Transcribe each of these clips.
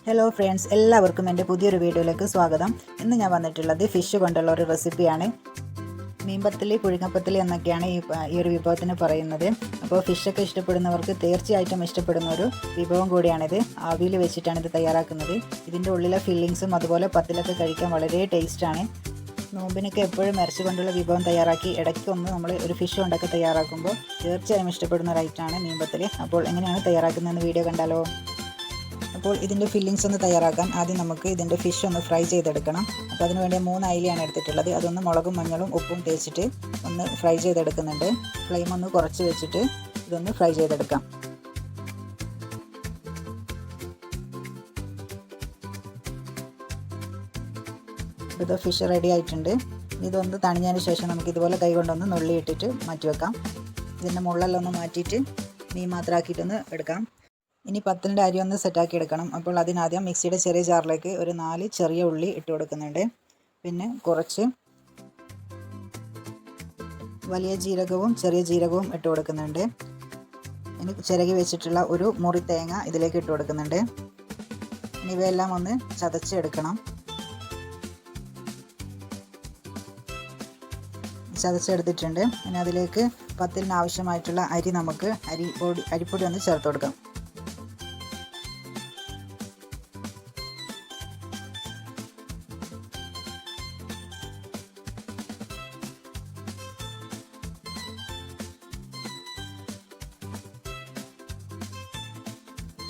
Hello friends, എല്ലാവർക്കും എൻ്റെ പുതിയൊരു വീഡിയോയിലേക്ക് സ്വാഗതം. ഇന്ന് ഞാൻ വന്നിട്ടുള്ളത് ഫിഷ് കൊണ്ടുള്ള ഒരു റെസിപ്പിയാണ്. മീൻപത്തലി, പുഴുങ്ങപ്പത്തലി എന്നൊക്കെയാണ് ഈ ഒരു വിഭവത്തിന് പറയുന്നത്. അപ്പോൾ ഫിഷൊക്കെ ഇഷ്ടപ്പെടുന്നവർക്ക് തീർച്ചയായിട്ടും ഇഷ്ടപ്പെടുന്ന ഒരു വിഭവം കൂടിയാണിത്. ആവിയിൽ വെച്ചിട്ടാണ് ഇത് തയ്യാറാക്കുന്നത്. ഇതിൻ്റെ ഉള്ളിലെ ഫില്ലിങ്സും അതുപോലെ പത്തിലൊക്കെ കഴിക്കാൻ വളരെ ടേസ്റ്റാണ്. നോമ്പിനൊക്കെ എപ്പോഴും ഇറച്ചി കൊണ്ടുള്ള വിഭവം തയ്യാറാക്കി ഇടയ്ക്കൊന്ന് നമ്മൾ ഒരു ഫിഷ് കൊണ്ടൊക്കെ തയ്യാറാക്കുമ്പോൾ തീർച്ചയായും ഇഷ്ടപ്പെടുന്ന ഒരു ഐറ്റമാണ് മീൻപത്തലി. അപ്പോൾ എങ്ങനെയാണ് തയ്യാറാക്കുന്നതെന്ന് വീഡിയോ കണ്ടാലോ? അപ്പോൾ ഇതിൻ്റെ ഫില്ലിങ്സ് ഒന്ന് തയ്യാറാക്കാൻ ആദ്യം നമുക്ക് ഇതിൻ്റെ ഫിഷ് ഒന്ന് ഫ്രൈ ചെയ്തെടുക്കണം. അപ്പോൾ അതിന് വേണ്ടി 3 അയിലയാണ് എടുത്തിട്ടുള്ളത്. അതൊന്ന് മുളകും മഞ്ഞളും ഉപ്പും തേച്ചിട്ട് ഒന്ന് ഫ്രൈ ചെയ്തെടുക്കുന്നുണ്ട്. ഫ്ലെയിം ഒന്ന് കുറച്ച് വെച്ചിട്ട് ഇതൊന്ന് ഫ്രൈ ചെയ്തെടുക്കാം. ഇത് ഫിഷ് റെഡി ആയിട്ടുണ്ട്. ഇതൊന്ന് തണിഞ്ഞതിന് ശേഷം നമുക്ക് ഇതുപോലെ കൈ കൊണ്ടൊന്ന് നുള്ളിയിട്ടിട്ട് മാറ്റി വെക്കാം. ഇതിൻ്റെ മുള്ളെല്ലാം ഒന്ന് മാറ്റിയിട്ട് മീൻ മാത്രമാക്കിയിട്ടൊന്ന് എടുക്കാം. ഇനി പത്തലിൻ്റെ അരി ഒന്ന് സെറ്റാക്കി എടുക്കണം. അപ്പോൾ അതിനാദ്യം മിക്സിയുടെ ചെറിയ ജാറിലേക്ക് ഒരു 4 ചെറിയ ഉള്ളി ഇട്ട് കൊടുക്കുന്നുണ്ട്. പിന്നെ കുറച്ച് വലിയ ജീരകവും ചെറിയ ജീരകവും ഇട്ട് കൊടുക്കുന്നുണ്ട്. ഇനി ചിരകി വെച്ചിട്ടുള്ള ഒരു മുറി തേങ്ങ ഇതിലേക്ക് ഇട്ട് കൊടുക്കുന്നുണ്ട്. ഇനി ഇവയെല്ലാം ഒന്ന് ചതച്ചെടുക്കണം. ചതച്ചെടുത്തിട്ടുണ്ട്. ഇനി അതിലേക്ക് പത്തലിന് ആവശ്യമായിട്ടുള്ള അരി നമുക്ക് അരിപ്പൊടി ഒന്ന് ചേർത്ത് കൊടുക്കാം.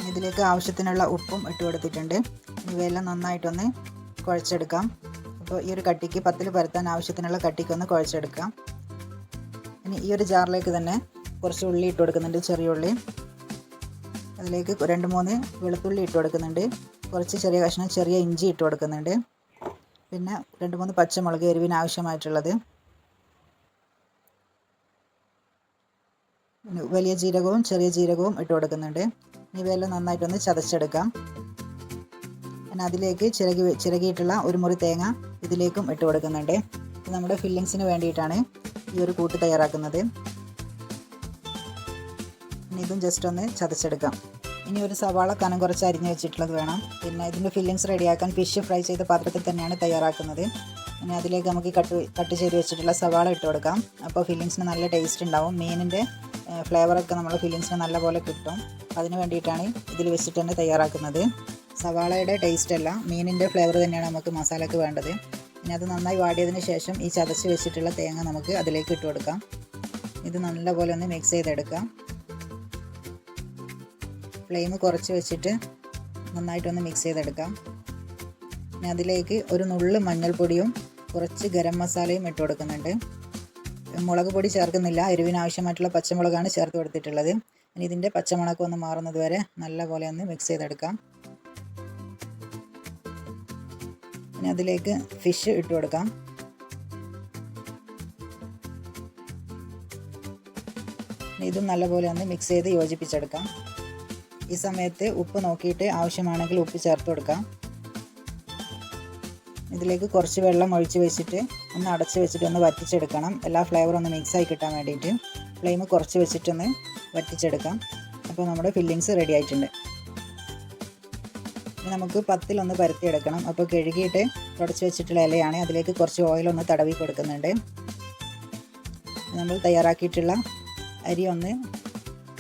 ഇതിലേക്ക് ആവശ്യത്തിനുള്ള ഉപ്പും ഇട്ട് കൊടുത്തിട്ടുണ്ട്. ഇവയെല്ലാം നന്നായിട്ടൊന്ന് കുഴച്ചെടുക്കാം. അപ്പോൾ ഈ ഒരു കട്ടിക്ക് പത്തിൽ പരത്താൻ ആവശ്യത്തിനുള്ള കട്ടിക്കൊന്ന് കുഴച്ചെടുക്കാം. ഇനി ഈ ഒരു ജാറിലേക്ക് തന്നെ കുറച്ച് ഉള്ളി ഇട്ട് കൊടുക്കുന്നുണ്ട്, ചെറിയ ഉള്ളി. അതിലേക്ക് 2-3 വെളുത്തുള്ളി ഇട്ട് കൊടുക്കുന്നുണ്ട്. കുറച്ച് ചെറിയ കഷ്ണം ചെറിയ ഇഞ്ചി ഇട്ട് കൊടുക്കുന്നുണ്ട്. പിന്നെ 2-3 പച്ചമുളക് എരിവിന് ആവശ്യമായിട്ടുള്ളത്. വലിയ ജീരകവും ചെറിയ ജീരകവും ഇട്ട് കൊടുക്കുന്നുണ്ട്. ഇവയെല്ലാം നന്നായിട്ടൊന്ന് ചതച്ചെടുക്കാം. പിന്നെ അതിലേക്ക് ചിരകിയിട്ടുള്ള ഒരു മുറി തേങ്ങ ഇതിലേക്കും ഇട്ട് കൊടുക്കുന്നുണ്ട്. ഇത് നമ്മുടെ ഫില്ലിങ്സിന് വേണ്ടിയിട്ടാണ് ഈ ഒരു കൂട്ട് തയ്യാറാക്കുന്നത്. ഇനി ഇതും ജസ്റ്റ് ഒന്ന് ചതച്ചെടുക്കാം. ഇനി ഒരു സവാള കനം കുറച്ച് അരിഞ്ഞ് വെച്ചിട്ടുള്ളത് വേണം. പിന്നെ ഇതിൻ്റെ ഫില്ലിങ്സ് റെഡിയാക്കാൻ ഫിഷ് ഫ്രൈ ചെയ്ത പാത്രത്തിൽ തന്നെയാണ് തയ്യാറാക്കുന്നത്. ഇനി അതിലേക്ക് നമുക്ക് കട്ട് ചെയ്ത് വെച്ചിട്ടുള്ള സവാള ഇട്ട് കൊടുക്കാം. അപ്പോൾ ഫില്ലിങ്സിന് നല്ല ടേസ്റ്റ് ഉണ്ടാവും. മീനിൻ്റെ ഫ്ലേവറൊക്കെ നമ്മുടെ ഫില്ലിങ്സിന് നല്ലപോലെ കിട്ടും. അതിന് വേണ്ടിയിട്ടാണ് ഇതിൽ വെച്ചിട്ട് തന്നെ തയ്യാറാക്കുന്നത്. സവാളയുടെ ടേസ്റ്റ് അല്ല, മീനിൻ്റെ ഫ്ലേവർ തന്നെയാണ് നമുക്ക് മസാലയ്ക്ക് വേണ്ടത്. ഇനി അത് നന്നായി വാടിയതിന് ശേഷം ഈ ചതച്ച് വെച്ചിട്ടുള്ള തേങ്ങ നമുക്ക് അതിലേക്ക് ഇട്ട് കൊടുക്കാം. ഇത് നല്ലപോലെ ഒന്ന് മിക്സ് ചെയ്തെടുക്കാം. ഫ്ലെയിം കുറച്ച് വെച്ചിട്ട് നന്നായിട്ടൊന്ന് മിക്സ് ചെയ്തെടുക്കാം. ഇനി അതിലേക്ക് ഒരു നുള്ള് മഞ്ഞൾപ്പൊടിയും കുറച്ച് ഗരം മസാലയും ഇട്ട് കൊടുക്കുന്നുണ്ട്. മുളക് പൊടി ചേർക്കുന്നില്ല, എരിവിന് ആവശ്യമായിട്ടുള്ള പച്ചമുളകാണ് ചേർത്ത് കൊടുത്തിട്ടുള്ളത്. ഇനി ഇതിൻ്റെ പച്ചമുളക് ഒന്ന് മാറുന്നത് വരെ നല്ലപോലെ ഒന്ന് മിക്സ് ചെയ്തെടുക്കാം. ഇനി അതിലേക്ക് ഫിഷ് ഇട്ട് കൊടുക്കാം. ഇതും നല്ലപോലെ ഒന്ന് മിക്സ് ചെയ്ത് യോജിപ്പിച്ചെടുക്കാം. ഈ സമയത്ത് ഉപ്പ് നോക്കിയിട്ട് ആവശ്യമാണെങ്കിൽ ഉപ്പ് ചേർത്ത് കൊടുക്കാം. ഇതിലേക്ക് കുറച്ച് വെള്ളം ഒഴിച്ച് വെച്ചിട്ട് ഒന്ന് അടച്ച് വെച്ചിട്ട് ഒന്ന് വറ്റിച്ചെടുക്കണം. എല്ലാ ഫ്ലേവറും ഒന്ന് മിക്സായി കിട്ടാൻ വേണ്ടിയിട്ട് ഫ്ലെയിം കുറച്ച് വെച്ചിട്ടൊന്ന് വറ്റിച്ചെടുക്കാം. അപ്പോൾ നമ്മുടെ ഫില്ലിങ്സ് റെഡി ആയിട്ടുണ്ട്. ഇനി നമുക്ക് പത്തിലൊന്ന് പരത്തിയെടുക്കണം. അപ്പോൾ കഴുകിയിട്ട് തുടച്ച് വെച്ചിട്ടുള്ള ഇലയാണ്. അതിലേക്ക് കുറച്ച് ഓയിലൊന്ന് തടവി കൊടുക്കുന്നുണ്ട്. നമ്മൾ തയ്യാറാക്കിയിട്ടുള്ള അരി ഒന്ന്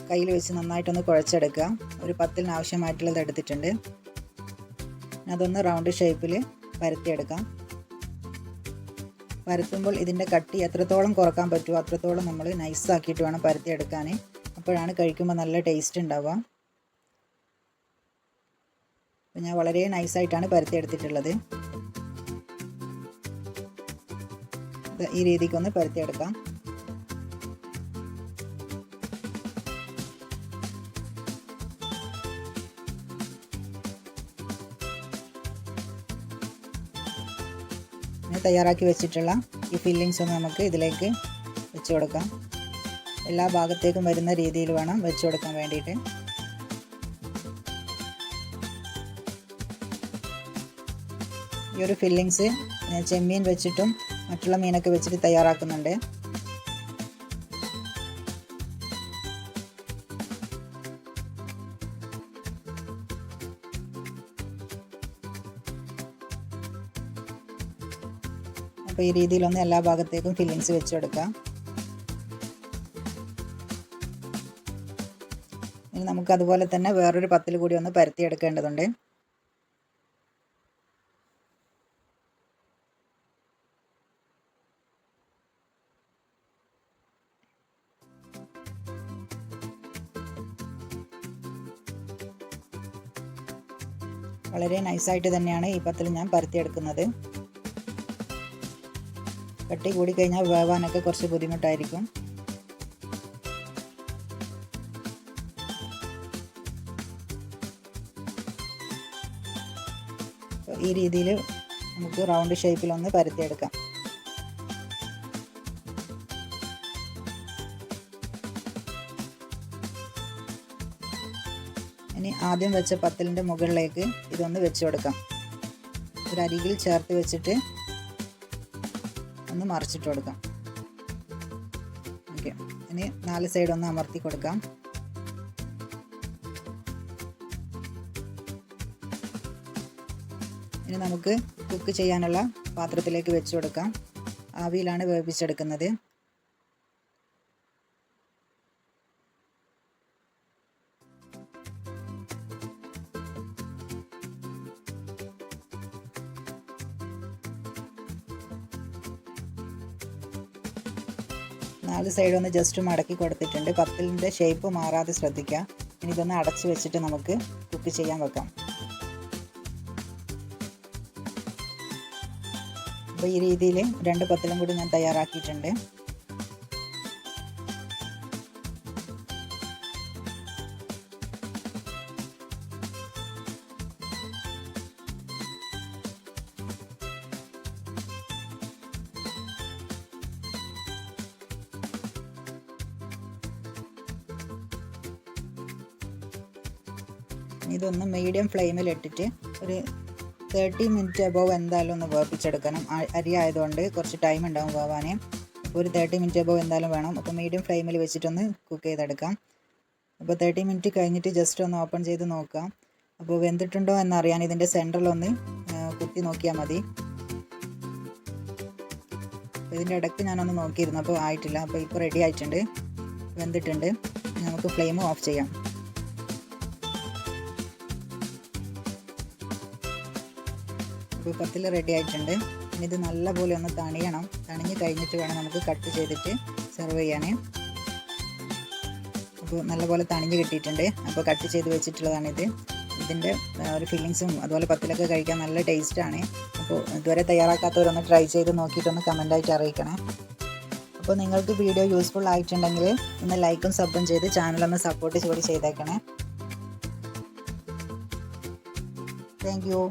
കയ്യിൽ വെച്ച് നന്നായിട്ടൊന്ന് കുഴച്ചെടുക്കുക. ഒരു പത്തിലിന് ആവശ്യമായിട്ടുള്ളത് എടുത്തിട്ടുണ്ട്. അതൊന്ന് റൗണ്ട് ഷേപ്പിൽ പരത്തിയെടുക്കാം. പരത്തുമ്പോൾ ഇതിൻ്റെ കട്ടി എത്രത്തോളം കുറക്കാൻ പറ്റുമോ അത്രത്തോളം നമ്മൾ നൈസാക്കിയിട്ട് വേണം പരത്തിയെടുക്കാൻ. അപ്പോഴാണ് കഴിക്കുമ്പോൾ നല്ല ടേസ്റ്റ് ഉണ്ടാവുക. അപ്പോൾ ഞാൻ വളരെ നൈസായിട്ടാണ് പരത്തിയെടുത്തിട്ടുള്ളത്. ഈ രീതിക്കൊന്ന് പരത്തിയെടുക്കാം. തയ്യാറാക്കി വെച്ചിട്ടുള്ള ഈ ഫില്ലിങ്സ് ഒന്ന് നമുക്ക് ഇതിലേക്ക് വെച്ച് കൊടുക്കാം. എല്ലാ ഭാഗത്തേക്കും വരുന്ന രീതിയിൽ വേണം വെച്ച് കൊടുക്കാൻ വേണ്ടിയിട്ട്. ഈ ഒരു ഫില്ലിങ്സ് ചെമ്മീൻ വെച്ചിട്ടും മറ്റുള്ള മീനൊക്കെ വെച്ചിട്ട് തയ്യാറാക്കുന്നുണ്ട്. അപ്പോൾ ഈ രീതിയിലൊന്ന് എല്ലാ ഭാഗത്തേക്കും ഫില്ലിങ്സ് വെച്ച് കൊടുക്കാം. ഇനി നമുക്ക് അതുപോലെ തന്നെ വേറൊരു പത്തിൽ കൂടി ഒന്ന് പരത്തിയെടുക്കേണ്ടതുണ്ട്. വളരെ നൈസായിട്ട് തന്നെയാണ് ഈ പത്തിൽ ഞാൻ പരത്തിയെടുക്കുന്നത്. കട്ടി കൂടിക്കഴിഞ്ഞാൽ വേവാനൊക്കെ കുറച്ച് ബുദ്ധിമുട്ടായിരിക്കും. ഈ രീതിയിൽ നമുക്ക് റൗണ്ട് ഷേപ്പിലൊന്ന് പരത്തിയെടുക്കാം. ഇനി ആദ്യം വെച്ച പത്തലിൻ്റെ മുകളിലേക്ക് ഇതൊന്ന് വെച്ച് കൊടുക്കാം. ഒരു അരികിൽ ചേർത്ത് വെച്ചിട്ട് ഒന്ന് മറിച്ചിട്ട് കൊടുക്കാം. ഓക്കെ, ഇനി 4 സൈഡ് ഒന്ന് അമർത്തി കൊടുക്കാം. ഇനി നമുക്ക് കുക്ക് ചെയ്യാനുള്ള പാത്രത്തിലേക്ക് വെച്ച് കൊടുക്കാം. ആവിയിലാണ് വേവിച്ചെടുക്കുന്നത്. നാല് സൈഡ് ഒന്ന് ജസ്റ്റ് മടക്കി കൊടുത്തിട്ടുണ്ട്. പത്തലിൻ്റെ ഷേപ്പ് മാറാതെ ശ്രദ്ധിക്കുക. ഇനി ഇതൊന്ന് അടച്ച് വെച്ചിട്ട് നമുക്ക് കുക്ക് ചെയ്യാൻ വെക്കാം. അപ്പോൾ ഈ രീതിയിൽ 2 പത്തലും കൂടി ഞാൻ തയ്യാറാക്കിയിട്ടുണ്ട്. ഇതൊന്ന് മീഡിയം ഫ്ലെയിമിൽ ഇട്ടിട്ട് ഒരു 30 മിനിറ്റ് അബോവ് എന്തായാലും ഒന്ന് വേവിച്ചെടുക്കണം. അരി ആയതുകൊണ്ട് കുറച്ച് ടൈം ഉണ്ടാവും വേവാൻ. അപ്പോൾ ഒരു 30 മിനിറ്റ് അബോവ് എന്തായാലും വേണം. അപ്പോൾ മീഡിയം ഫ്ലെയിമിൽ വെച്ചിട്ടൊന്ന് കുക്ക് ചെയ്തെടുക്കാം. അപ്പോൾ 30 മിനിറ്റ് കഴിഞ്ഞിട്ട് ജസ്റ്റ് ഒന്ന് ഓപ്പൺ ചെയ്ത് നോക്കാം. അപ്പോൾ വെന്തിട്ടുണ്ടോ എന്നറിയാൻ ഇതിൻ്റെ സെൻറ്ററിലൊന്ന് കുത്തി നോക്കിയാൽ മതി. ഇതിൻ്റെ ഇടയ്ക്ക് ഞാനൊന്ന് നോക്കിയിരുന്നു, അപ്പോൾ ആയിട്ടില്ല. അപ്പോൾ ഇപ്പോൾ റെഡി ആയിട്ടുണ്ട്, വെന്തിട്ടുണ്ട്. നമുക്ക് ഫ്ലെയിം ഓഫ് ചെയ്യാം. അപ്പോൾ പത്തിൽ റെഡി ആയിട്ടുണ്ട്. ഇനി ഇത് നല്ലപോലെ ഒന്ന് തണിയണം. തണിഞ്ഞ് കഴിഞ്ഞിട്ട് വേണം നമുക്ക് കട്ട് ചെയ്തിട്ട് സെർവ് ചെയ്യാനേ. അപ്പോൾ നല്ലപോലെ തണിഞ്ഞ് കിട്ടിയിട്ടുണ്ട്. അപ്പോൾ കട്ട് ചെയ്ത് വെച്ചിട്ടുള്ളതാണിത്. ഇതിൻ്റെ ഒരു ഫില്ലിങ്സും അതുപോലെ പത്തിലൊക്കെ കഴിക്കാൻ നല്ല ടേസ്റ്റാണ്. അപ്പോൾ ഇതുവരെ തയ്യാറാക്കാത്തവരൊന്ന് ട്രൈ ചെയ്ത് നോക്കിയിട്ടൊന്ന് കമൻറ്റായിട്ട് അറിയിക്കണേ. അപ്പോൾ നിങ്ങൾക്ക് വീഡിയോ യൂസ്ഫുൾ ആയിട്ടുണ്ടെങ്കിൽ ഒന്ന് ലൈക്കും സബും ചെയ്ത് ചാനലൊന്ന് സപ്പോർട്ട് കൂടി ചെയ്തേക്കണേ. Thank you.